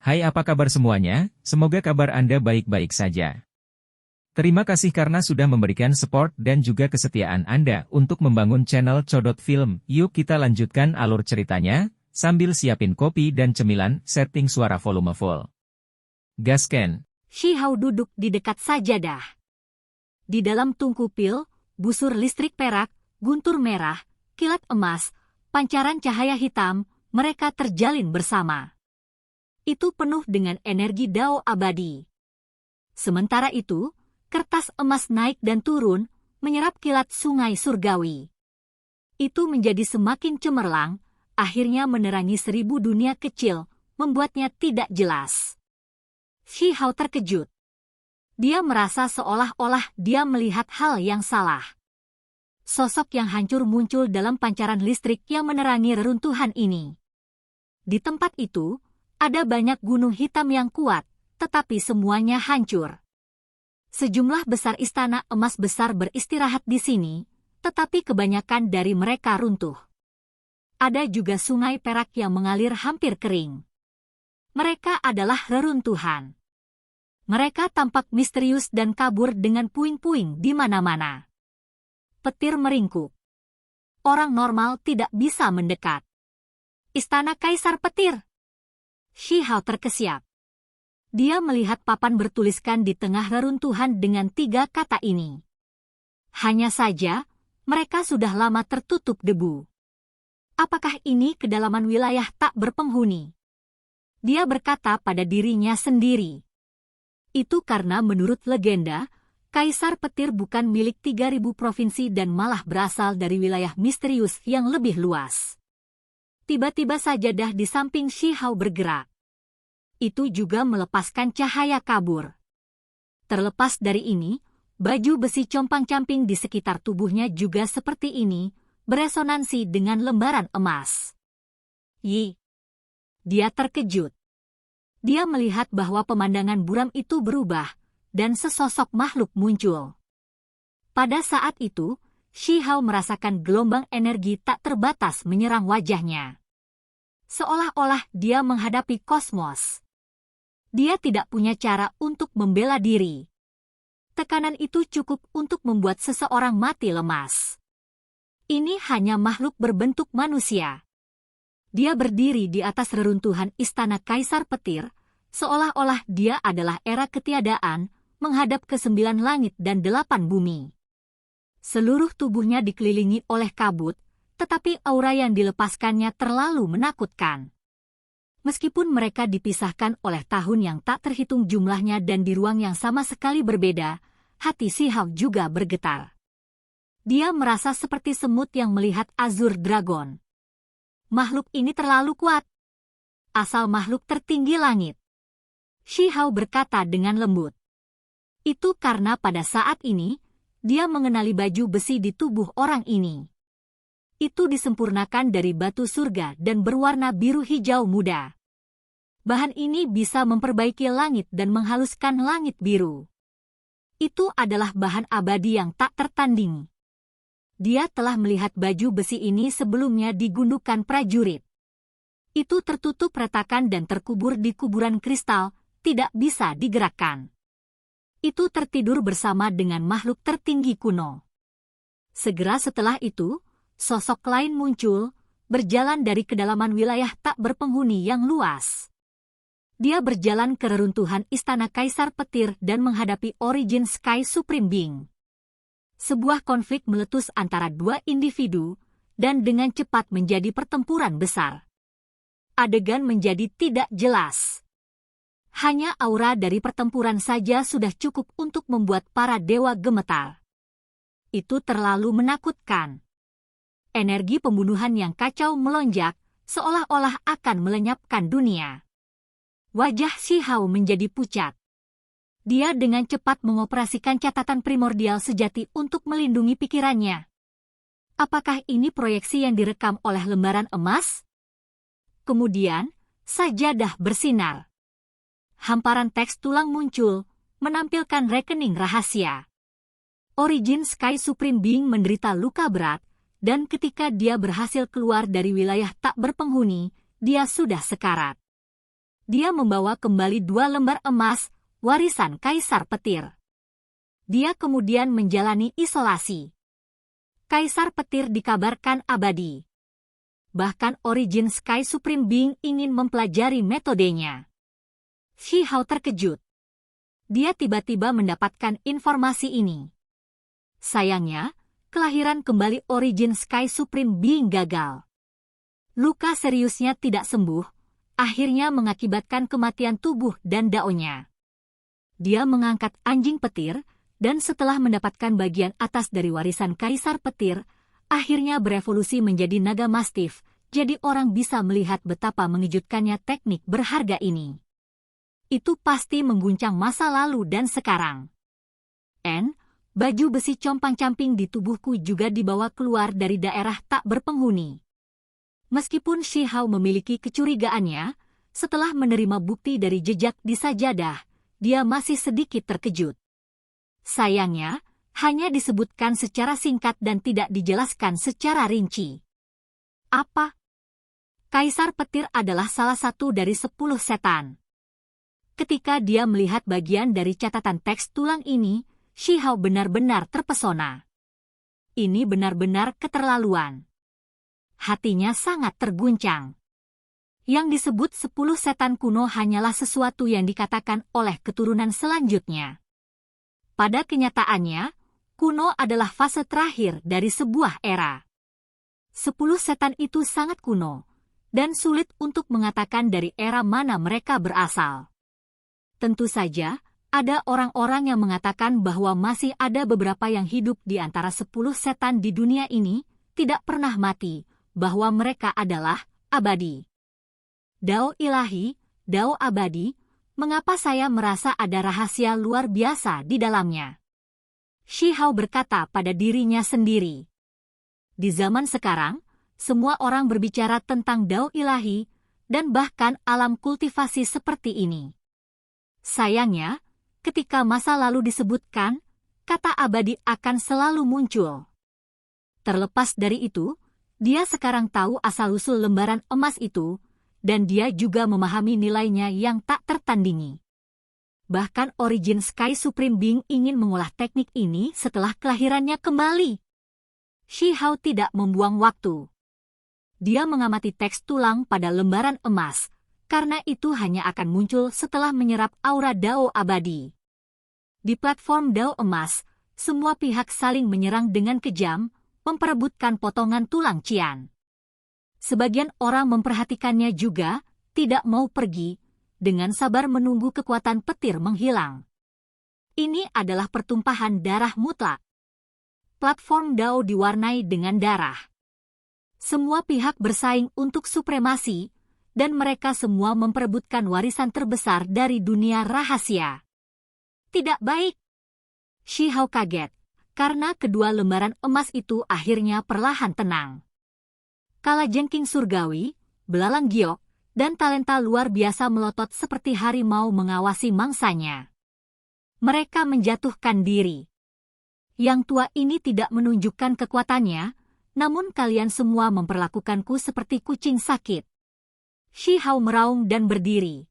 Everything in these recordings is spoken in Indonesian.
Hai, apa kabar semuanya? Semoga kabar Anda baik-baik saja. Terima kasih karena sudah memberikan support dan juga kesetiaan Anda untuk membangun channel Codot Film. Yuk kita lanjutkan alur ceritanya, sambil siapin kopi dan cemilan, setting suara volume full. Gasken. Shihao duduk di dekat sajadah. Di dalam tungku pil, busur listrik perak, guntur merah, kilat emas, pancaran cahaya hitam, mereka terjalin bersama. Itu penuh dengan energi Dao abadi. Sementara itu, kertas emas naik dan turun, menyerap kilat sungai surgawi. Itu menjadi semakin cemerlang, akhirnya menerangi 1000 dunia kecil, membuatnya tidak jelas. Shihao terkejut. Dia merasa seolah-olah dia melihat hal yang salah. Sosok yang hancur muncul dalam pancaran listrik yang menerangi reruntuhan ini. Di tempat itu, ada banyak gunung hitam yang kuat, tetapi semuanya hancur. Sejumlah besar istana emas besar beristirahat di sini, tetapi kebanyakan dari mereka runtuh. Ada juga sungai perak yang mengalir hampir kering. Mereka adalah reruntuhan. Mereka tampak misterius dan kabur dengan puing-puing di mana-mana. Petir meringkuk. Orang normal tidak bisa mendekat. Istana Kaisar Petir. Shihao terkesiap. Dia melihat papan bertuliskan di tengah reruntuhan dengan 3 kata ini. Hanya saja, mereka sudah lama tertutup debu. Apakah ini kedalaman wilayah tak berpenghuni? Dia berkata pada dirinya sendiri. Itu karena menurut legenda, Kaisar Petir bukan milik 3000 provinsi dan malah berasal dari wilayah misterius yang lebih luas. Tiba-tiba sajadah di samping Shihao bergerak. Itu juga melepaskan cahaya kabur. Terlepas dari ini, baju besi compang-camping di sekitar tubuhnya juga seperti ini, beresonansi dengan lembaran emas. Yi. Dia terkejut. Dia melihat bahwa pemandangan buram itu berubah, dan sesosok makhluk muncul. Pada saat itu, Shihao merasakan gelombang energi tak terbatas menyerang wajahnya. Seolah-olah dia menghadapi kosmos. Dia tidak punya cara untuk membela diri. Tekanan itu cukup untuk membuat seseorang mati lemas. Ini hanya makhluk berbentuk manusia. Dia berdiri di atas reruntuhan Istana Kaisar Petir, seolah-olah dia adalah era ketiadaan, menghadap ke 9 langit dan 8 bumi. Seluruh tubuhnya dikelilingi oleh kabut, tetapi aura yang dilepaskannya terlalu menakutkan. Meskipun mereka dipisahkan oleh tahun yang tak terhitung jumlahnya dan di ruang yang sama sekali berbeda, hati Shihao juga bergetar. Dia merasa seperti semut yang melihat Azure Dragon. Makhluk ini terlalu kuat. Asal makhluk tertinggi langit. Shihao berkata dengan lembut. Itu karena pada saat ini, dia mengenali baju besi di tubuh orang ini. Itu disempurnakan dari batu surga dan berwarna biru hijau muda. Bahan ini bisa memperbaiki langit dan menghaluskan langit biru. Itu adalah bahan abadi yang tak tertandingi. Dia telah melihat baju besi ini sebelumnya di gundukan prajurit. Itu tertutup retakan dan terkubur di kuburan kristal, tidak bisa digerakkan. Itu tertidur bersama dengan makhluk tertinggi kuno. Segera setelah itu, sosok lain muncul, berjalan dari kedalaman wilayah tak berpenghuni yang luas. Dia berjalan ke reruntuhan Istana Kaisar Petir dan menghadapi Origin Sky Supreme Being. Sebuah konflik meletus antara 2 individu, dan dengan cepat menjadi pertempuran besar. Adegan menjadi tidak jelas. Hanya aura dari pertempuran saja sudah cukup untuk membuat para dewa gemetar. Itu terlalu menakutkan. Energi pembunuhan yang kacau melonjak, seolah-olah akan melenyapkan dunia. Wajah Shihao menjadi pucat. Dia dengan cepat mengoperasikan catatan primordial sejati untuk melindungi pikirannya. Apakah ini proyeksi yang direkam oleh lembaran emas? Kemudian, sajadah bersinar. Hamparan teks tulang muncul, menampilkan rekening rahasia. Origin Sky Supreme Being menderita luka berat, dan ketika dia berhasil keluar dari wilayah tak berpenghuni, dia sudah sekarat. dia membawa kembali 2 lembar emas, warisan Kaisar Petir. Dia kemudian menjalani isolasi. Kaisar Petir dikabarkan abadi. Bahkan Origin Sky Supreme Being ingin mempelajari metodenya. Shi Hao terkejut. Dia tiba-tiba mendapatkan informasi ini. Sayangnya, kelahiran kembali Origin Sky Supreme Being gagal. Luka seriusnya tidak sembuh, akhirnya mengakibatkan kematian tubuh dan daonya. Dia mengangkat anjing petir, dan setelah mendapatkan bagian atas dari warisan Kaisar Petir, akhirnya berevolusi menjadi naga mastif, jadi orang bisa melihat betapa mengejutkannya teknik berharga ini. Itu pasti mengguncang masa lalu dan sekarang. Baju besi compang-camping di tubuhku juga dibawa keluar dari daerah tak berpenghuni. Meskipun Shi Hao memiliki kecurigaannya, setelah menerima bukti dari jejak di sajadah, dia masih sedikit terkejut. Sayangnya, hanya disebutkan secara singkat dan tidak dijelaskan secara rinci. Apa? Kaisar Petir adalah salah satu dari 10 setan. Ketika dia melihat bagian dari catatan teks tulang ini, Shi Hao benar-benar terpesona. Ini benar-benar keterlaluan. Hatinya sangat terguncang. Yang disebut 10 setan kuno hanyalah sesuatu yang dikatakan oleh keturunan selanjutnya. Pada kenyataannya, kuno adalah fase terakhir dari sebuah era. 10 setan itu sangat kuno, dan sulit untuk mengatakan dari era mana mereka berasal. Tentu saja, ada orang-orang yang mengatakan bahwa masih ada beberapa yang hidup di antara 10 setan di dunia ini, tidak pernah mati, bahwa mereka adalah abadi. Dao ilahi, Dao abadi, mengapa saya merasa ada rahasia luar biasa di dalamnya? Shi Hao berkata pada dirinya sendiri. Di zaman sekarang, semua orang berbicara tentang Dao ilahi, dan bahkan alam kultivasi seperti ini. Sayangnya, ketika masa lalu disebutkan, kata abadi akan selalu muncul. Terlepas dari itu, dia sekarang tahu asal-usul lembaran emas itu, dan dia juga memahami nilainya yang tak tertandingi. Bahkan Origin Sky Supreme Being ingin mengolah teknik ini setelah kelahirannya kembali. Shi Hao tidak membuang waktu. Dia mengamati teks tulang pada lembaran emas, karena itu hanya akan muncul setelah menyerap aura Dao abadi. Di platform Dao emas, semua pihak saling menyerang dengan kejam, memperebutkan potongan tulang Qian. Sebagian orang memperhatikannya juga, tidak mau pergi, dengan sabar menunggu kekuatan petir menghilang. Ini adalah pertumpahan darah mutlak. Platform Dao diwarnai dengan darah. Semua pihak bersaing untuk supremasi, dan mereka semua memperebutkan warisan terbesar dari dunia rahasia. Tidak baik. Shi Hao kaget, karena kedua lembaran emas itu akhirnya perlahan tenang. Kalajengking surgawi, belalang giok, dan talenta luar biasa melotot seperti harimau mengawasi mangsanya. Mereka menjatuhkan diri. Yang tua ini tidak menunjukkan kekuatannya, namun kalian semua memperlakukanku seperti kucing sakit. Shi Hao meraung dan berdiri.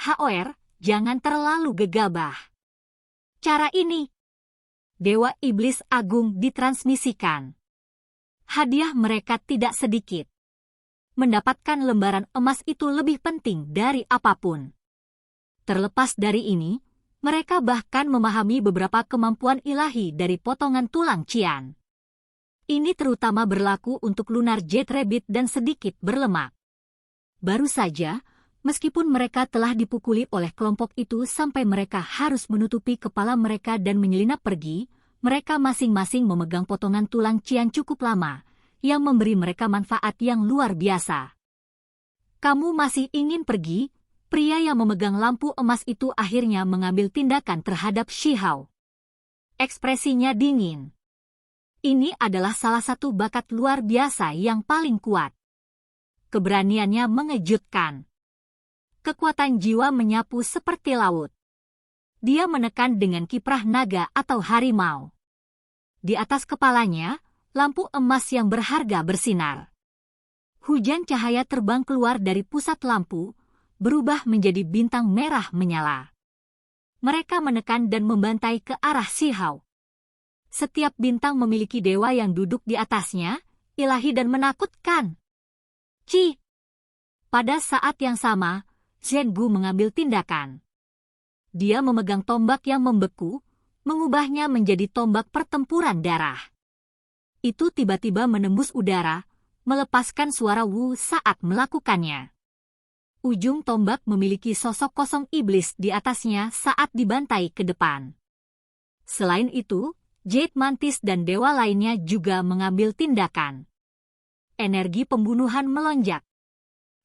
Haoer, jangan terlalu gegabah. Cara ini, Dewa Iblis Agung ditransmisikan. Hadiah mereka tidak sedikit. Mendapatkan lembaran emas itu lebih penting dari apapun. Terlepas dari ini, mereka bahkan memahami beberapa kemampuan ilahi dari potongan tulang Qian. Ini terutama berlaku untuk Lunar Jet Rabbit dan sedikit berlemak. Baru saja, meskipun mereka telah dipukuli oleh kelompok itu sampai mereka harus menutupi kepala mereka dan menyelinap pergi, mereka masing-masing memegang potongan tulang Qian cukup lama, yang memberi mereka manfaat yang luar biasa. Kamu masih ingin pergi? Pria yang memegang lampu emas itu akhirnya mengambil tindakan terhadap Shi Hao. Ekspresinya dingin. Ini adalah salah satu bakat luar biasa yang paling kuat. Keberaniannya mengejutkan. Kekuatan jiwa menyapu seperti laut. Dia menekan dengan kiprah naga atau harimau. Di atas kepalanya, lampu emas yang berharga bersinar. Hujan cahaya terbang keluar dari pusat lampu, berubah menjadi bintang merah menyala. Mereka menekan dan membantai ke arah Shihao. Setiap bintang memiliki dewa yang duduk di atasnya, ilahi dan menakutkan. Ci! Pada saat yang sama, Zhengu mengambil tindakan. Dia memegang tombak yang membeku, mengubahnya menjadi tombak pertempuran darah. Itu tiba-tiba menembus udara, melepaskan suara Wu saat melakukannya. Ujung tombak memiliki sosok kosong iblis di atasnya saat dibantai ke depan. Selain itu, Jade Mantis dan dewa lainnya juga mengambil tindakan. Energi pembunuhan melonjak.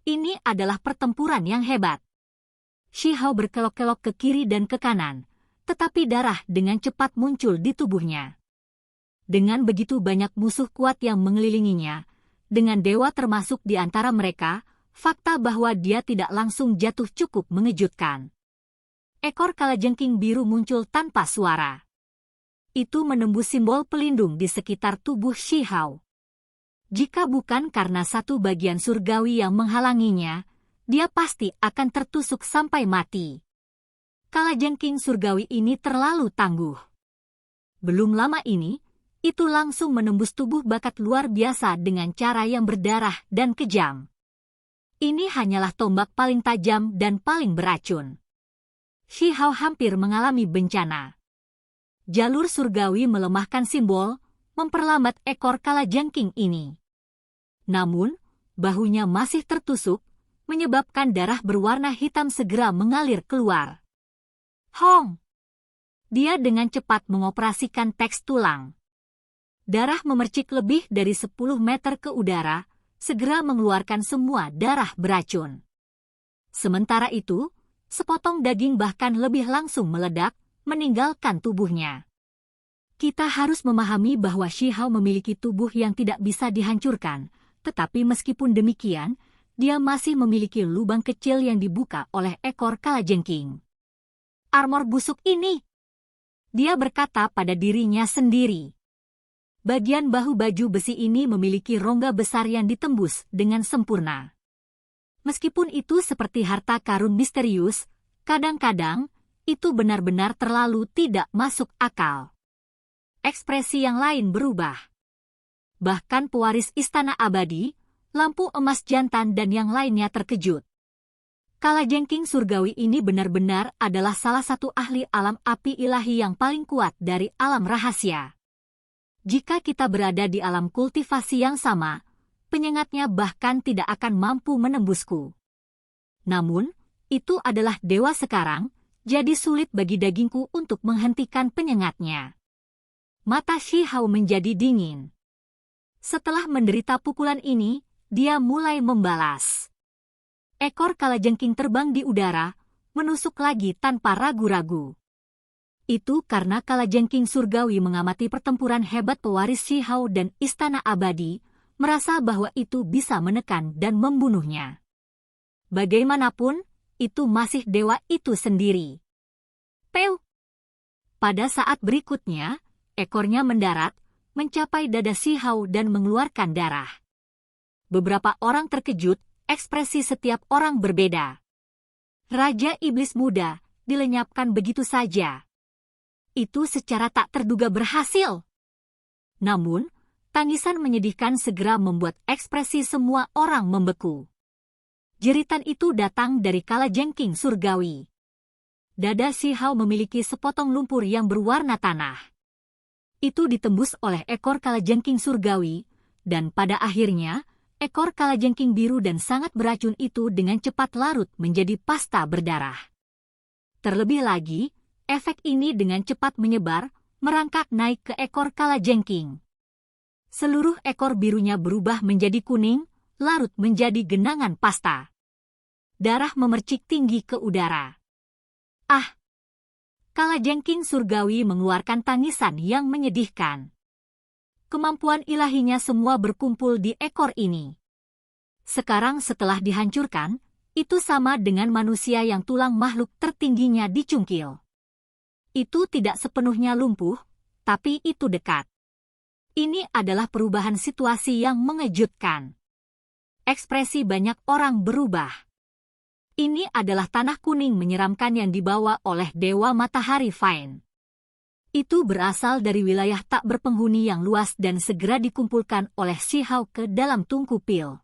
Ini adalah pertempuran yang hebat. Shihao berkelok-kelok ke kiri dan ke kanan, tetapi darah dengan cepat muncul di tubuhnya. Dengan begitu banyak musuh kuat yang mengelilinginya, dengan dewa termasuk di antara mereka, fakta bahwa dia tidak langsung jatuh cukup mengejutkan. Ekor kalajengking biru muncul tanpa suara. Itu menembus simbol pelindung di sekitar tubuh Shihao. Jika bukan karena satu bagian surgawi yang menghalanginya, dia pasti akan tertusuk sampai mati. Kalajengking surgawi ini terlalu tangguh. Belum lama ini, itu langsung menembus tubuh bakat luar biasa dengan cara yang berdarah dan kejam. Ini hanyalah tombak paling tajam dan paling beracun. Shihao hampir mengalami bencana. Jalur surgawi melemahkan simbol, memperlambat ekor kalajengking ini. Namun, bahunya masih tertusuk, menyebabkan darah berwarna hitam segera mengalir keluar. Hong! Dia dengan cepat mengoperasikan teks tulang. Darah memercik lebih dari 10 meter ke udara, segera mengeluarkan semua darah beracun. Sementara itu, sepotong daging bahkan lebih langsung meledak, meninggalkan tubuhnya. Kita harus memahami bahwa Shihao memiliki tubuh yang tidak bisa dihancurkan, tetapi meskipun demikian, dia masih memiliki lubang kecil yang dibuka oleh ekor kalajengking. Armor busuk ini! Dia berkata pada dirinya sendiri. Bagian bahu baju besi ini memiliki rongga besar yang ditembus dengan sempurna. Meskipun itu seperti harta karun misterius, kadang-kadang itu benar-benar terlalu tidak masuk akal. Ekspresi yang lain berubah. Bahkan pewaris istana abadi, lampu emas jantan dan yang lainnya terkejut. Kalajengking surgawi ini benar-benar adalah salah satu ahli alam api ilahi yang paling kuat dari alam rahasia. Jika kita berada di alam kultivasi yang sama, penyengatnya bahkan tidak akan mampu menembusku. Namun, itu adalah dewa sekarang, jadi sulit bagi dagingku untuk menghentikan penyengatnya. Mata Shihao menjadi dingin. Setelah menderita pukulan ini, dia mulai membalas. Ekor kalajengking terbang di udara, menusuk lagi tanpa ragu-ragu. Itu karena kalajengking surgawi mengamati pertempuran hebat pewaris Shihao dan istana abadi, merasa bahwa itu bisa menekan dan membunuhnya. Bagaimanapun, itu masih dewa itu sendiri. Peu! Pada saat berikutnya, ekornya mendarat, mencapai dada Shihao dan mengeluarkan darah. Beberapa orang terkejut, ekspresi setiap orang berbeda. Raja Iblis Muda dilenyapkan begitu saja. Itu secara tak terduga berhasil. Namun, tangisan menyedihkan segera membuat ekspresi semua orang membeku. Jeritan itu datang dari kalajengking surgawi. Dada Shihao memiliki sepotong lumpur yang berwarna tanah. Itu ditembus oleh ekor kalajengking surgawi, dan pada akhirnya, ekor kalajengking biru dan sangat beracun itu dengan cepat larut menjadi pasta berdarah. Terlebih lagi, efek ini dengan cepat menyebar, merangkak naik ke ekor kalajengking. Seluruh ekor birunya berubah menjadi kuning, larut menjadi genangan pasta. Darah memercik tinggi ke udara. Ah! Kalajengking surgawi mengeluarkan tangisan yang menyedihkan. Kemampuan ilahinya semua berkumpul di ekor ini. Sekarang setelah dihancurkan, itu sama dengan manusia yang tulang makhluk tertingginya dicungkil. Itu tidak sepenuhnya lumpuh, tapi itu dekat. Ini adalah perubahan situasi yang mengejutkan. Ekspresi banyak orang berubah. Ini adalah tanah kuning menyeramkan yang dibawa oleh Dewa Matahari Fine. Itu berasal dari wilayah tak berpenghuni yang luas dan segera dikumpulkan oleh Shihao ke dalam tungku pil.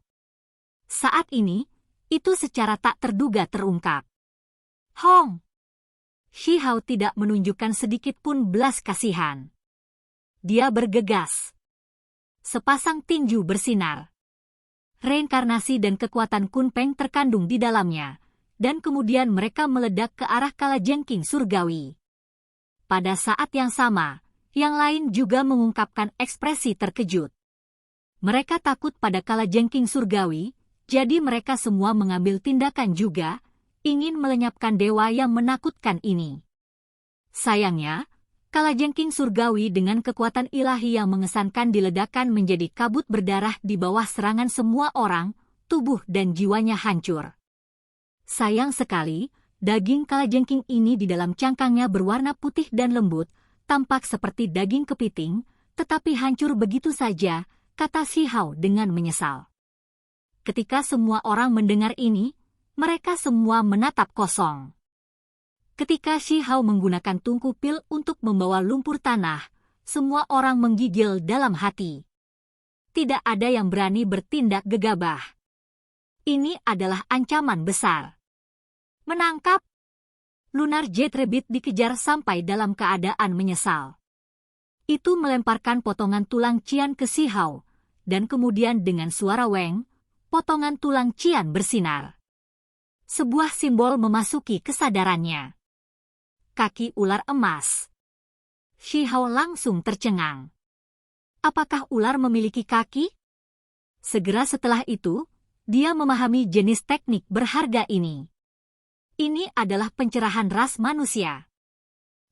Saat ini, itu secara tak terduga terungkap. Hong! Shihao tidak menunjukkan sedikit pun belas kasihan. Dia bergegas. Sepasang tinju bersinar. Reinkarnasi dan kekuatan Kunpeng terkandung di dalamnya, dan kemudian mereka meledak ke arah kalajengking surgawi. Pada saat yang sama, yang lain juga mengungkapkan ekspresi terkejut. Mereka takut pada kalajengking surgawi, jadi mereka semua mengambil tindakan juga, ingin melenyapkan dewa yang menakutkan ini. Sayangnya, kalajengking surgawi dengan kekuatan ilahi yang mengesankan diledakkan menjadi kabut berdarah di bawah serangan semua orang, tubuh dan jiwanya hancur. Sayang sekali, daging kalajengking ini di dalam cangkangnya berwarna putih dan lembut, tampak seperti daging kepiting, tetapi hancur begitu saja, kata Shihao dengan menyesal. Ketika semua orang mendengar ini, mereka semua menatap kosong. Ketika Shihao menggunakan tungku pil untuk membawa lumpur tanah, semua orang menggigil dalam hati. Tidak ada yang berani bertindak gegabah. Ini adalah ancaman besar. Menangkap! Lunar Jet Rabbit dikejar sampai dalam keadaan menyesal. Itu melemparkan potongan tulang Qian ke Shihao, dan kemudian dengan suara Weng, potongan tulang Qian bersinar. Sebuah simbol memasuki kesadarannya. Kaki ular emas. Shihao langsung tercengang. Apakah ular memiliki kaki? Segera setelah itu, dia memahami jenis teknik berharga ini. Ini adalah pencerahan ras manusia.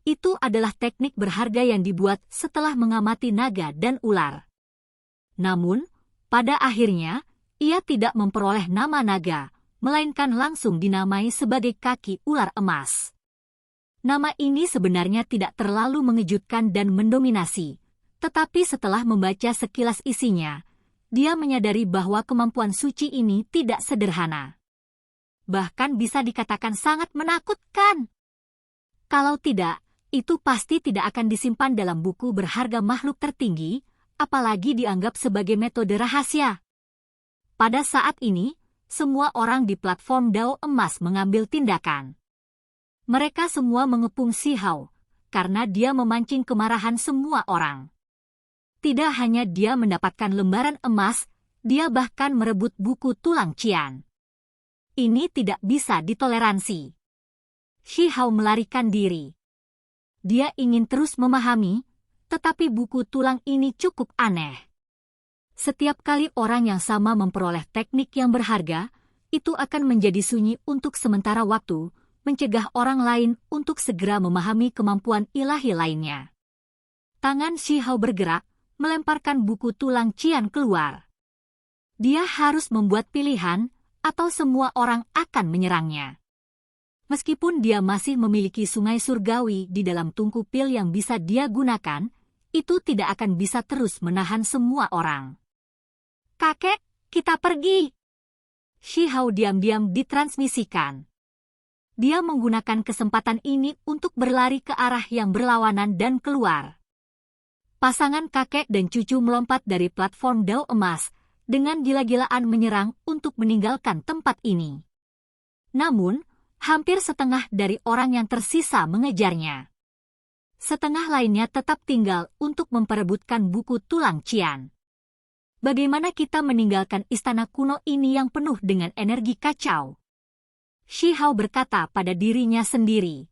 Itu adalah teknik berharga yang dibuat setelah mengamati naga dan ular. Namun, pada akhirnya, ia tidak memperoleh nama naga, melainkan langsung dinamai sebagai kaki ular emas. Nama ini sebenarnya tidak terlalu mengejutkan dan mendominasi, tetapi setelah membaca sekilas isinya, dia menyadari bahwa kemampuan suci ini tidak sederhana. Bahkan bisa dikatakan sangat menakutkan. Kalau tidak, itu pasti tidak akan disimpan dalam buku berharga makhluk tertinggi, apalagi dianggap sebagai metode rahasia. Pada saat ini, semua orang di platform Dao Emas mengambil tindakan. Mereka semua mengepung Shihao, karena dia memancing kemarahan semua orang. Tidak hanya dia mendapatkan lembaran emas, dia bahkan merebut buku tulang Qian. Ini tidak bisa ditoleransi. Shihao melarikan diri. Dia ingin terus memahami, tetapi buku tulang ini cukup aneh. Setiap kali orang yang sama memperoleh teknik yang berharga, itu akan menjadi sunyi untuk sementara waktu, mencegah orang lain untuk segera memahami kemampuan ilahi lainnya. Tangan Shihao bergerak, melemparkan buku tulang Qian keluar. Dia harus membuat pilihan, atau semua orang akan menyerangnya. Meskipun dia masih memiliki sungai surgawi di dalam tungku pil yang bisa dia gunakan, itu tidak akan bisa terus menahan semua orang. Kakek, kita pergi. Shihao diam-diam ditransmisikan. Dia menggunakan kesempatan ini untuk berlari ke arah yang berlawanan dan keluar. Pasangan kakek dan cucu melompat dari platform Dao Emas, dengan gila-gilaan menyerang untuk meninggalkan tempat ini. Namun, hampir setengah dari orang yang tersisa mengejarnya. Setengah lainnya tetap tinggal untuk memperebutkan buku tulang Qian. Bagaimana kita meninggalkan istana kuno ini yang penuh dengan energi kacau? Shihao berkata pada dirinya sendiri.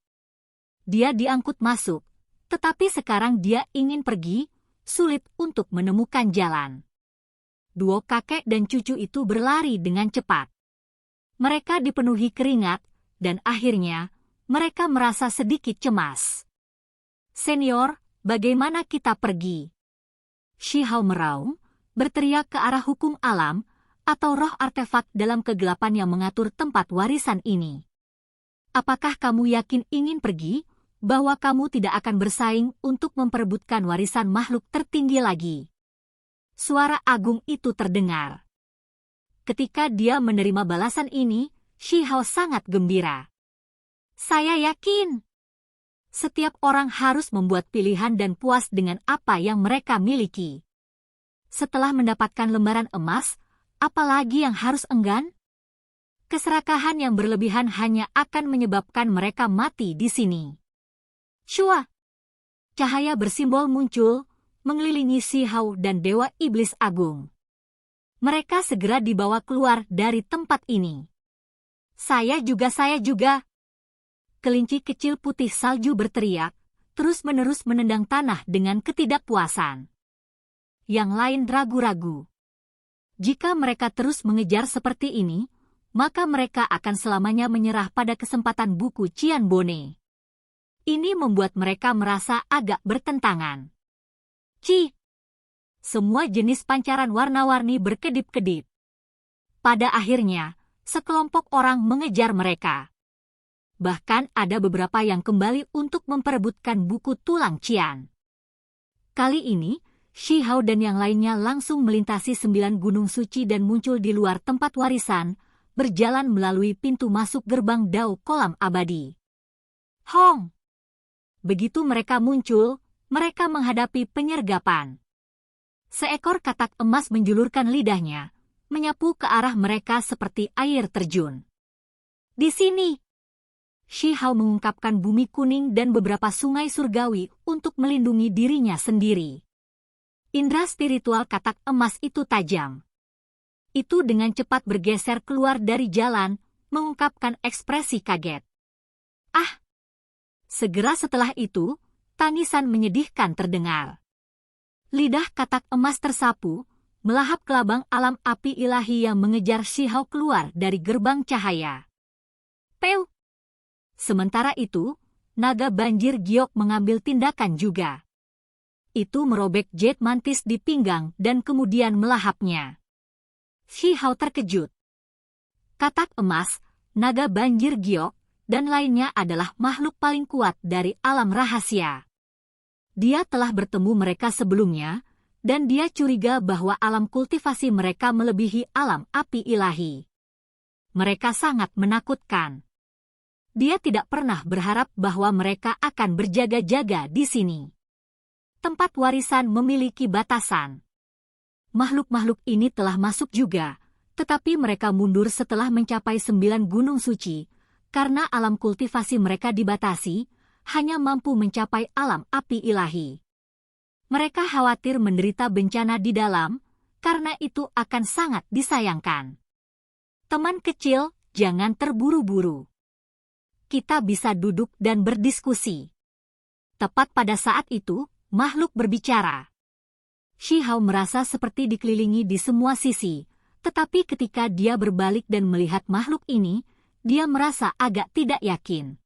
Dia diangkut masuk, tetapi sekarang dia ingin pergi, sulit untuk menemukan jalan. Duo kakek dan cucu itu berlari dengan cepat. Mereka dipenuhi keringat, dan akhirnya, mereka merasa sedikit cemas. Senior, bagaimana kita pergi? Shihao meraung, berteriak ke arah hukum alam, atau roh artefak dalam kegelapan yang mengatur tempat warisan ini. Apakah kamu yakin ingin pergi, bahwa kamu tidak akan bersaing untuk memperebutkan warisan makhluk tertinggi lagi? Suara agung itu terdengar. Ketika dia menerima balasan ini, Shi Hao sangat gembira. Saya yakin setiap orang harus membuat pilihan dan puas dengan apa yang mereka miliki. Setelah mendapatkan lembaran emas, apalagi yang harus enggan? Keserakahan yang berlebihan hanya akan menyebabkan mereka mati di sini. Shua! Cahaya bersimbol muncul, mengelilingi Shi Hao dan Dewa Iblis Agung. Mereka segera dibawa keluar dari tempat ini. Saya juga. Kelinci kecil putih salju berteriak, terus-menerus menendang tanah dengan ketidakpuasan. Yang lain ragu-ragu. Jika mereka terus mengejar seperti ini, maka mereka akan selamanya menyerah pada kesempatan buku Cian Bone. Ini membuat mereka merasa agak bertentangan. Semua jenis pancaran warna-warni berkedip-kedip. Pada akhirnya, sekelompok orang mengejar mereka. Bahkan ada beberapa yang kembali untuk memperebutkan buku tulang Cian. Kali ini, Shi Hao dan yang lainnya langsung melintasi 9 gunung suci dan muncul di luar tempat warisan, berjalan melalui pintu masuk gerbang Dao Kolam Abadi. Hong! Begitu mereka muncul, mereka menghadapi penyergapan. Seekor katak emas menjulurkan lidahnya, menyapu ke arah mereka seperti air terjun. Di sini! Shi Hao mengungkapkan bumi kuning dan beberapa sungai surgawi untuk melindungi dirinya sendiri. Indra spiritual katak emas itu tajam. Itu dengan cepat bergeser keluar dari jalan, mengungkapkan ekspresi kaget. Ah! Segera setelah itu, tangisan menyedihkan terdengar. Lidah katak emas tersapu, melahap kelabang alam api ilahi yang mengejar Shi Hao keluar dari gerbang cahaya. Peu! Sementara itu, naga banjir giok mengambil tindakan juga. Itu merobek jet mantis di pinggang dan kemudian melahapnya. Shi Hao terkejut. Katak emas, naga banjir giok, dan lainnya adalah makhluk paling kuat dari alam rahasia. Dia telah bertemu mereka sebelumnya, dan dia curiga bahwa alam kultivasi mereka melebihi alam api ilahi. Mereka sangat menakutkan. Dia tidak pernah berharap bahwa mereka akan berjaga-jaga di sini. Tempat warisan memiliki batasan. Makhluk-makhluk ini telah masuk juga, tetapi mereka mundur setelah mencapai 9 gunung suci, karena alam kultivasi mereka dibatasi, hanya mampu mencapai alam api ilahi. Mereka khawatir menderita bencana di dalam, karena itu akan sangat disayangkan. Teman kecil, jangan terburu-buru. Kita bisa duduk dan berdiskusi. Tepat pada saat itu, makhluk berbicara. Shi Hao merasa seperti dikelilingi di semua sisi, tetapi ketika dia berbalik dan melihat makhluk ini, dia merasa agak tidak yakin.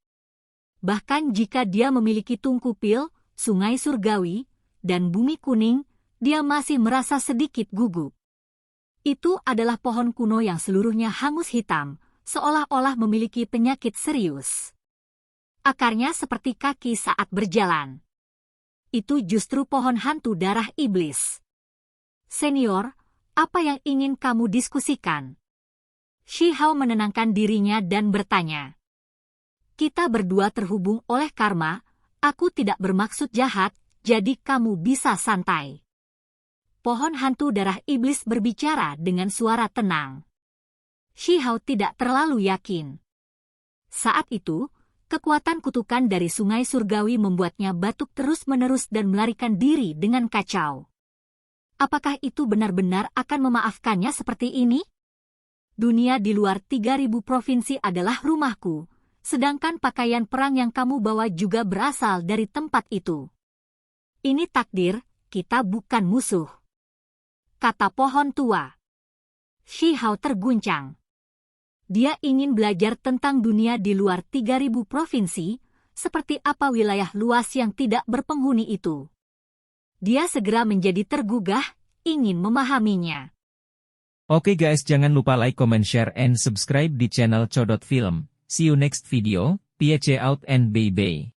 Bahkan jika dia memiliki tungku pil, sungai surgawi, dan bumi kuning, dia masih merasa sedikit gugup. Itu adalah pohon kuno yang seluruhnya hangus hitam, seolah-olah memiliki penyakit serius. Akarnya seperti kaki saat berjalan. Itu justru pohon hantu darah iblis. Senior, apa yang ingin kamu diskusikan? Shi Hao menenangkan dirinya dan bertanya. Kita berdua terhubung oleh karma, aku tidak bermaksud jahat, jadi kamu bisa santai. Pohon hantu darah iblis berbicara dengan suara tenang. Shi Hao tidak terlalu yakin. Saat itu, kekuatan kutukan dari sungai surgawi membuatnya batuk terus-menerus dan melarikan diri dengan kacau. Apakah itu benar-benar akan memaafkannya seperti ini? Dunia di luar 3000 provinsi adalah rumahku, sedangkan pakaian perang yang kamu bawa juga berasal dari tempat itu. Ini takdir, kita bukan musuh. Kata pohon tua. Shi Hao terguncang. Dia ingin belajar tentang dunia di luar 3000 provinsi, seperti apa wilayah luas yang tidak berpenghuni itu. Dia segera menjadi tergugah, ingin memahaminya. Oke guys, jangan lupa like, comment, share, and subscribe di channel Codot Film. See you next video, peace out and bye-bye.